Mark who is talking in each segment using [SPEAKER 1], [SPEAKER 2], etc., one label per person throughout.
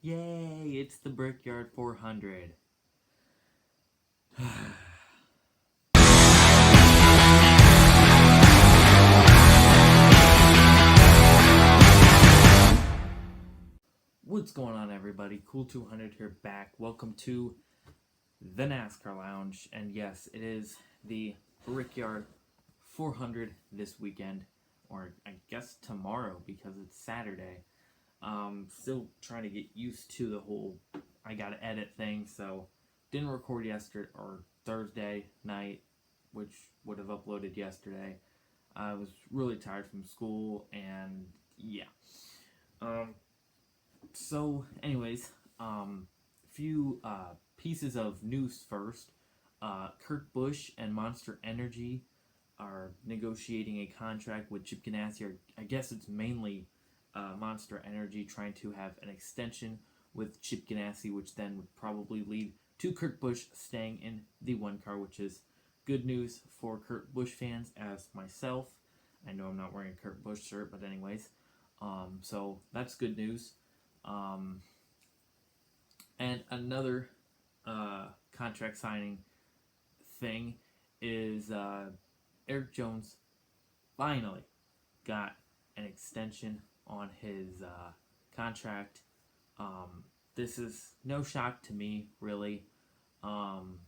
[SPEAKER 1] Yay, it's the Brickyard 400. What's going on, everybody? Cool 200 here back. Welcome to the NASCAR Lounge. And yes, it is the Brickyard 400 this weekend, or I guess tomorrow because it's Saturday. Still trying to get used to the whole I gotta edit thing, so didn't record yesterday or Thursday night, which would have uploaded yesterday. I was really tired from school, and yeah. Um, anyways, few pieces of news first. Kurt Busch and Monster Energy are negotiating a contract with Chip Ganassi. Or I guess it's mainly Monster Energy trying to have an extension with Chip Ganassi, which then would probably lead to Kurt Busch staying in the one car, which is good news for Kurt Busch fans as myself. I know I'm not wearing a Kurt Busch shirt, but anyways, so that's good news. Um, and another contract signing thing is Eric Jones finally got an extension on his contract. This is no shock to me, really. Um,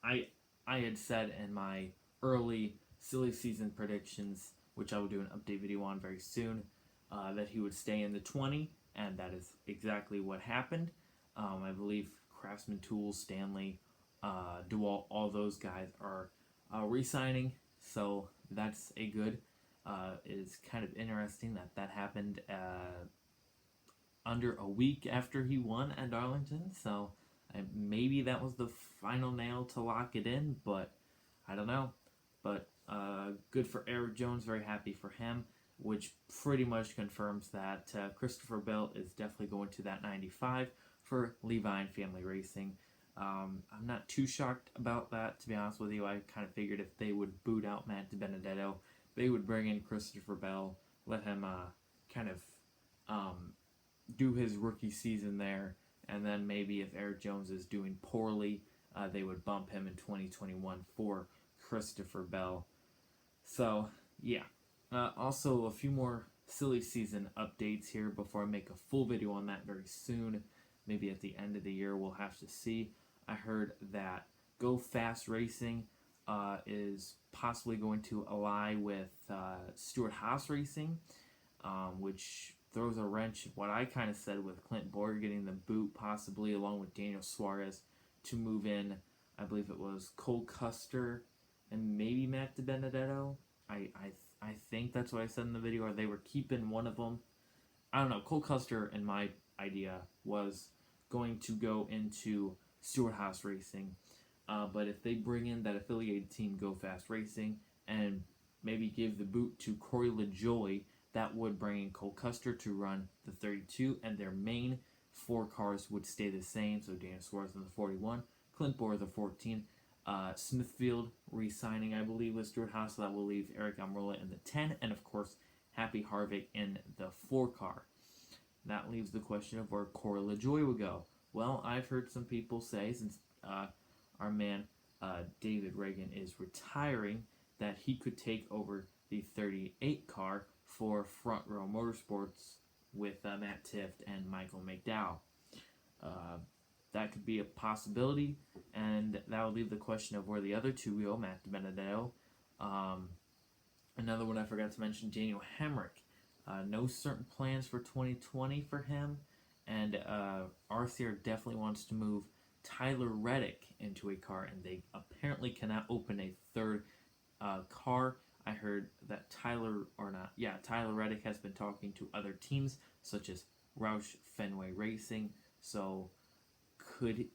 [SPEAKER 1] I I had said in my early silly season predictions, which I will do an update video on very soon, that he would stay in the 20, and that is exactly what happened. I believe Craftsman Tools, Stanley, DeWalt, all those guys are re-signing, so that's a good. It is kind of interesting that that happened under a week after he won at Darlington, so maybe that was the final nail to lock it in, but I don't know. But good for Eric Jones, very happy for him, which pretty much confirms that Christopher Bell is definitely going to that 95 for Levine Family Racing. I'm not too shocked about that, to be honest with you. I kind of figured if they would boot out Matt DiBenedetto, they would bring in Christopher Bell, let him kind of do his rookie season there, and then maybe if Eric Jones is doing poorly, they would bump him in 2021 for Christopher Bell. So, yeah. Also, a few more silly season updates here before I make a full video on that very soon. Maybe at the end of the year, we'll have to see. I heard that Go Fast Racing is possibly going to ally with Stewart-Haas Racing, which throws a wrench in what I kind of said with Clint Boyer getting the boot, possibly along with Daniel Suarez, to move in. I believe it was Cole Custer and maybe Matt DiBenedetto. I think that's what I said in the video, or they were keeping one of them. I don't know. Cole Custer, in my idea, was going to go into Stewart-Haas Racing. But if they bring in that affiliated team, Go Fast Racing, and maybe give the boot to Corey LaJoie, that would bring in Cole Custer to run the 32, and their main four cars would stay the same. So Daniel Suarez in the 41, Clint Boyer the 14, Smithfield re-signing, I believe, with Stewart-Haas, so that will leave Eric Almirola in the 10, and of course Happy Harvick in the 4 car. That leaves the question of where Corey LaJoie would go. Well, I've heard some people say, since our man David Reagan is retiring, that he could take over the 38 car for Front Row Motorsports with Matt Tifft and Michael McDowell. That could be a possibility, and that would leave the question of where the other two go, Matt DiBenedetto. Another one I forgot to mention, Daniel Hemrick. No certain plans for 2020 for him, and RCR definitely wants to move Tyler Reddick into a car, and they apparently cannot open a third car. I heard that Tyler Reddick has been talking to other teams, such as Roush Fenway Racing, so could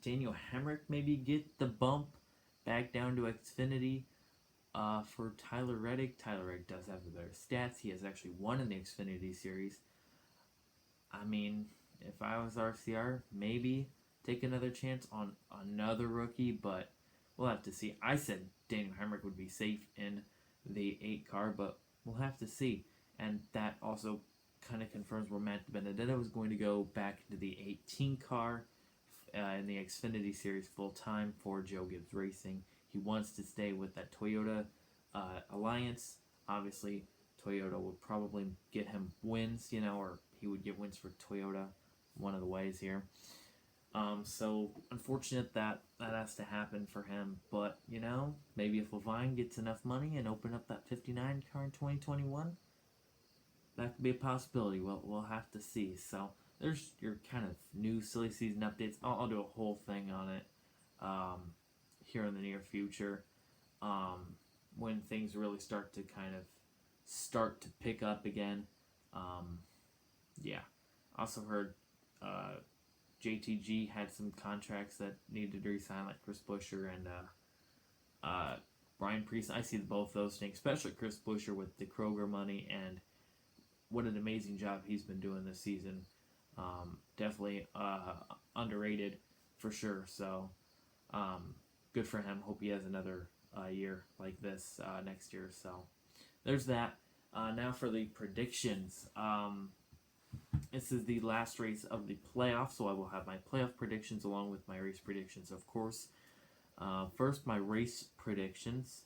[SPEAKER 1] Daniel Hemrick maybe get the bump back down to Xfinity for Tyler Reddick? Tyler Reddick does have the better stats. He has actually won in the Xfinity Series. I mean, if I was RCR, maybe take another chance on another rookie, but we'll have to see. I said Daniel Hemrick would be safe in the 8 car, but we'll have to see. And that also kind of confirms where Matt Benedetto is going to go back into the 18 car in the Xfinity Series full time for Joe Gibbs Racing. He wants to stay with that Toyota alliance. Obviously, Toyota would probably get him wins, or he would get wins for Toyota one of the ways here. So unfortunate that has to happen for him. But, maybe if Levine gets enough money and open up that 59 car in 2021, that could be a possibility. We'll have to see. So there's your kind of new silly season updates. I'll do a whole thing on it here in the near future when things really start to pick up again. Yeah. Also heard JTG had some contracts that needed to resign, like Chris Buescher and Brian Priest. I see both those things, especially Chris Buescher with the Kroger money, and what an amazing job he's been doing this season. Definitely underrated for sure. So good for him. Hope he has another year like this next year. So there's that. Now for the predictions. This is the last race of the playoffs, so I will have my playoff predictions along with my race predictions, of course. First, my race predictions.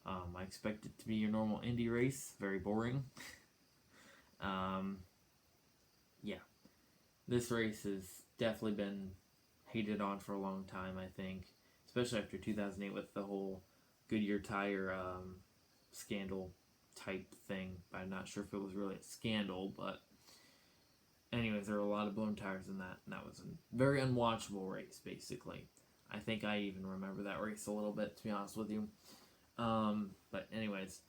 [SPEAKER 1] I expect it to be your normal Indy race. Very boring. Yeah. This race has definitely been hated on for a long time, I think. Especially after 2008 with the whole Goodyear tire scandal type thing. I'm not sure if it was really a scandal, but anyways, there were a lot of blown tires in that, and that was a very unwatchable race, basically. I think I even remember that race a little bit, to be honest with you. But anyways,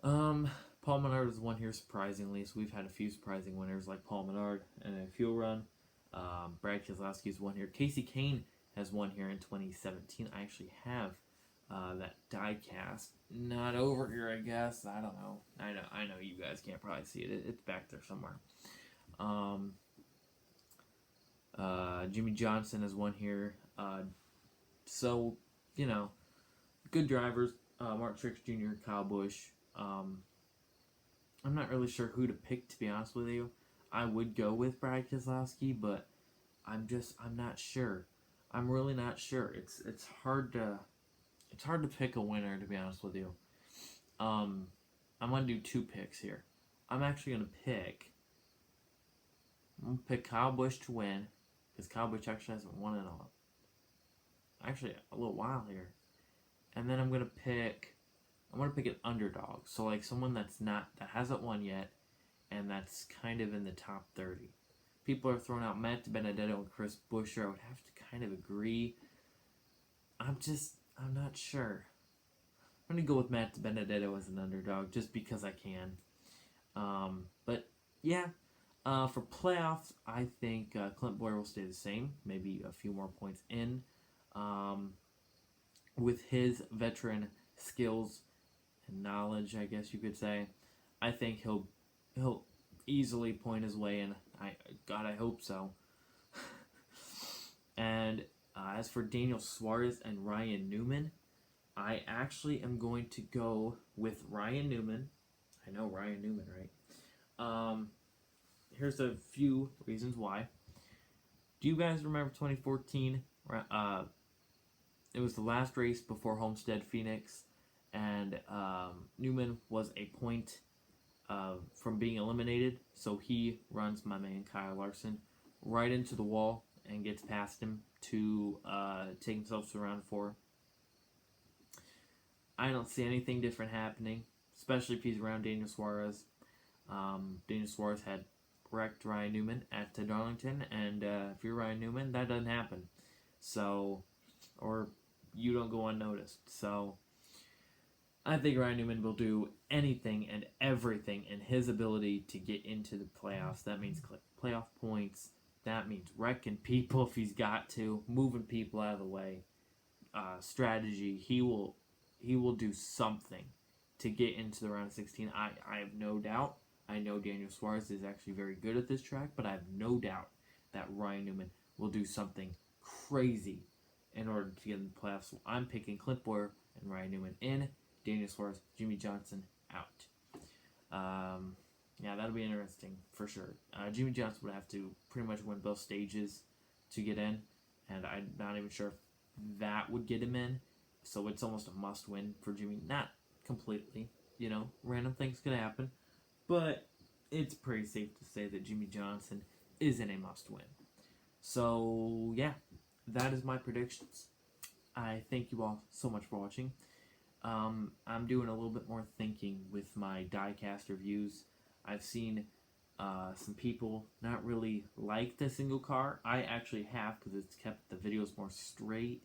[SPEAKER 1] Paul Menard has won here surprisingly, so we've had a few surprising winners like Paul Menard in a fuel run. Brad Keselowski has won here. Casey Kane has won here in 2017. I actually have that die cast. Not over here, I guess. I don't know. I know you guys can't probably see it. It's back there somewhere. Jimmy Johnson has won here. So, good drivers. Mark Truex Jr., Kyle Busch. I'm not really sure who to pick, to be honest with you. I would go with Brad Keselowski, but I'm not sure. I'm really not sure. It's hard to pick a winner, to be honest with you. I'm gonna do two picks here. I'm actually gonna pick Kyle Busch to win, because Kyle Busch actually hasn't won it all. Actually, a little while here. And then I'm gonna pick an underdog. So like someone that hasn't won yet, and that's kind of in the top 30. People are throwing out Matt Benedetto and Chris Buescher. I would have to kind of agree. I'm not sure. I'm gonna go with Matt Benedetto as an underdog just because I can. But yeah. For playoffs, I think Clint Boyer will stay the same, maybe a few more points in. With his veteran skills and knowledge, I guess you could say, I think he'll easily point his way in. I hope so. And as for Daniel Suarez and Ryan Newman, I actually am going to go with Ryan Newman. I know Ryan Newman, right? Here's a few reasons why. Do you guys remember 2014? It was the last race before Homestead Phoenix, and Newman was a point from being eliminated, so he runs my man Kyle Larson right into the wall and gets past him to take himself to round 4. I don't see anything different happening, especially if he's around Daniel Suarez. Daniel Suarez had wrecked Ryan Newman at Darlington, and if you're Ryan Newman, that doesn't happen. So, or you don't go unnoticed. So, I think Ryan Newman will do anything and everything in his ability to get into the playoffs. That means playoff points. That means wrecking people if he's got to, moving people out of the way. Strategy. He will do something to get into the round of 16. I have no doubt. I know Daniel Suarez is actually very good at this track, but I have no doubt that Ryan Newman will do something crazy in order to get in the playoffs. So I'm picking Clint Boyer and Ryan Newman in, Daniel Suarez, Jimmy Johnson out. Yeah, that'll be interesting for sure. Jimmy Johnson would have to pretty much win both stages to get in, and I'm not even sure if that would get him in. So it's almost a must win for Jimmy. Not completely, random things could happen, but it's pretty safe to say that Jimmy Johnson isn't a must win. So, yeah, that is my predictions. I thank you all so much for watching. I'm doing a little bit more thinking with my diecast reviews. I've seen some people not really like the single car. I actually have, because it's kept the videos more straight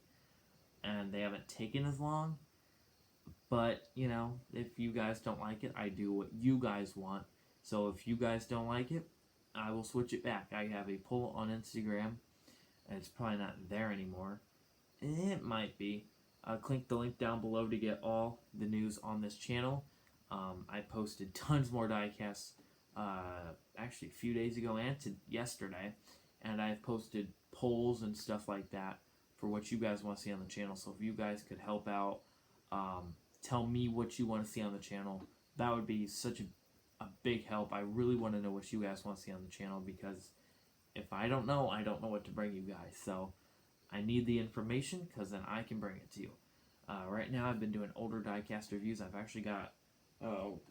[SPEAKER 1] and they haven't taken as long. But, if you guys don't like it, I do what you guys want. So if you guys don't like it, I will switch it back. I have a poll on Instagram, and it's probably not there anymore. It might be. Click the link down below to get all the news on this channel. I posted tons more diecasts actually a few days ago and yesterday, and I've posted polls and stuff like that for what you guys want to see on the channel. So if you guys could help out, tell me what you want to see on the channel, that would be such a big help. I really want to know what you guys want to see on the channel, because if I don't know what to bring you guys. So I need the information, because then I can bring it to you. Right now I've been doing older diecast reviews. I've actually got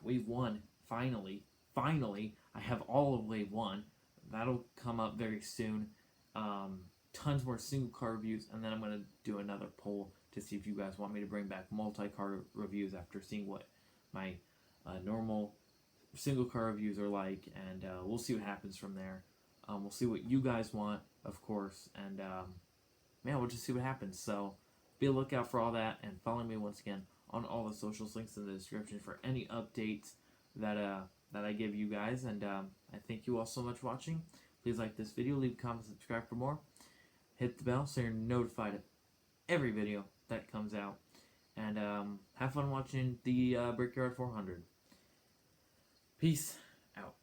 [SPEAKER 1] Wave 1, finally, I have all of Wave 1. That'll come up very soon. Tons more single car reviews, and then I'm going to do another poll to see if you guys want me to bring back multi-car reviews after seeing what my normal single car reviews are like, and we'll see what happens from there. We'll see what you guys want, of course, and we'll just see what happens. So be a lookout for all that, and follow me once again on all the socials, links in the description for any updates that I give you guys. And I thank you all so much for watching. Please like this video, leave a comment, subscribe for more. Hit the bell so you're notified of every video that comes out. And have fun watching the Brickyard 400. Peace out.